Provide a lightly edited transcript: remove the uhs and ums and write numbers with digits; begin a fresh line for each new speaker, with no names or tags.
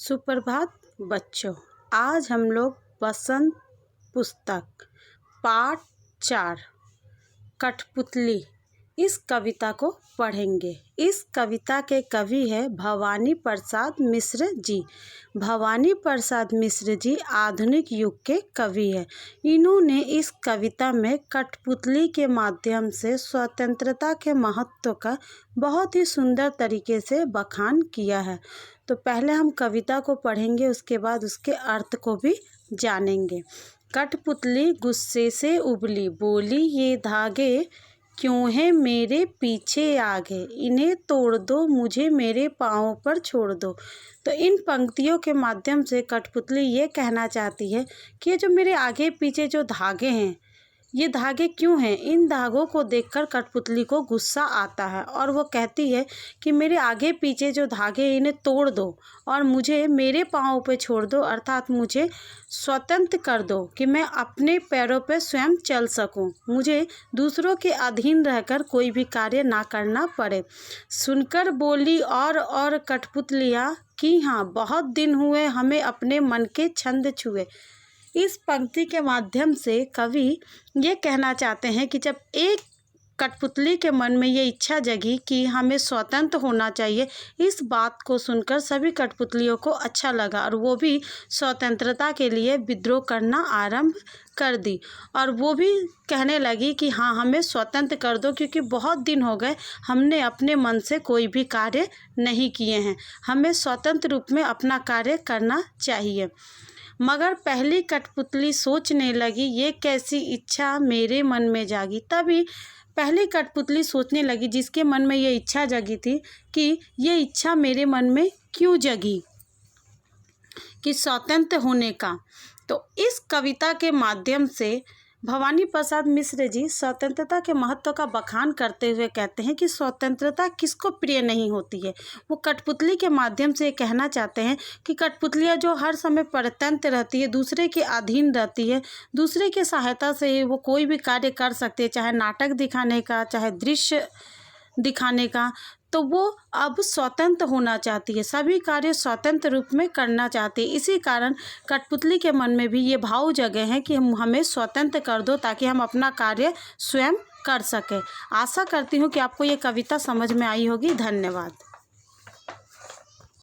सुप्रभात बच्चों। आज हम लोग बसंत पुस्तक पाठ 4 कठपुतली इस कविता को पढ़ेंगे। इस कविता के कवि है भवानी प्रसाद मिश्र जी। भवानी प्रसाद मिश्र जी आधुनिक युग के कवि है। इन्होंने इस कविता में कठपुतली के माध्यम से स्वतंत्रता के महत्व का बहुत ही सुंदर तरीके से बखान किया है। तो पहले हम कविता को पढ़ेंगे, उसके बाद उसके अर्थ को भी जानेंगे। कठपुतली गुस्से से उबली, बोली ये धागे क्यों है मेरे पीछे आगे, इन्हें तोड़ दो मुझे मेरे पाँव पर छोड़ दो। तो इन पंक्तियों के माध्यम से कठपुतली ये कहना चाहती है कि ये जो मेरे आगे पीछे जो धागे हैं, ये धागे क्यों हैं। इन धागों को देखकर कठपुतली को गुस्सा आता है और वो कहती है कि मेरे आगे पीछे जो धागे हैं इन्हें तोड़ दो और मुझे मेरे पाँव पे छोड़ दो, अर्थात मुझे स्वतंत्र कर दो कि मैं अपने पैरों पे स्वयं चल सकूं, मुझे दूसरों के अधीन रहकर कोई भी कार्य ना करना पड़े। सुनकर बोली और कठपुतलियाँ कि हाँ बहुत दिन हुए हमें अपने मन के छंद छुए। इस पंक्ति के माध्यम से कवि ये कहना चाहते हैं कि जब एक कठपुतली के मन में ये इच्छा जगी कि हमें स्वतंत्र होना चाहिए, इस बात को सुनकर सभी कठपुतलियों को अच्छा लगा और वो भी स्वतंत्रता के लिए विद्रोह करना आरंभ कर दी और वो भी कहने लगी कि हाँ हमें स्वतंत्र कर दो, क्योंकि बहुत दिन हो गए हमने अपने मन से कोई भी कार्य नहीं किए हैं, हमें स्वतंत्र रूप में अपना कार्य करना चाहिए। मगर पहली कठपुतली सोचने लगी ये कैसी इच्छा मेरे मन में जागी। तभी पहली कठपुतली सोचने लगी, जिसके मन में ये इच्छा जगी थी कि ये इच्छा मेरे मन में क्यों जगी कि स्वतंत्र होने का। तो इस कविता के माध्यम से भवानी प्रसाद मिश्र जी स्वतंत्रता के महत्व का बखान करते हुए कहते हैं कि स्वतंत्रता किसको प्रिय नहीं होती है। वो कठपुतली के माध्यम से कहना चाहते हैं कि कठपुतलियाँ जो हर समय परतंत्र रहती है, दूसरे के अधीन रहती है, दूसरे की सहायता से ही वो कोई भी कार्य कर सकती है, चाहे नाटक दिखाने का, चाहे दृश्य दिखाने का, तो वो अब स्वतंत्र होना चाहती है, सभी कार्य स्वतंत्र रूप में करना चाहती है। इसी कारण कठपुतली के मन में भी ये भाव जगे हैं कि हमें स्वतंत्र कर दो ताकि हम अपना कार्य स्वयं कर सकें। आशा करती हूँ कि आपको ये कविता समझ में आई होगी। धन्यवाद।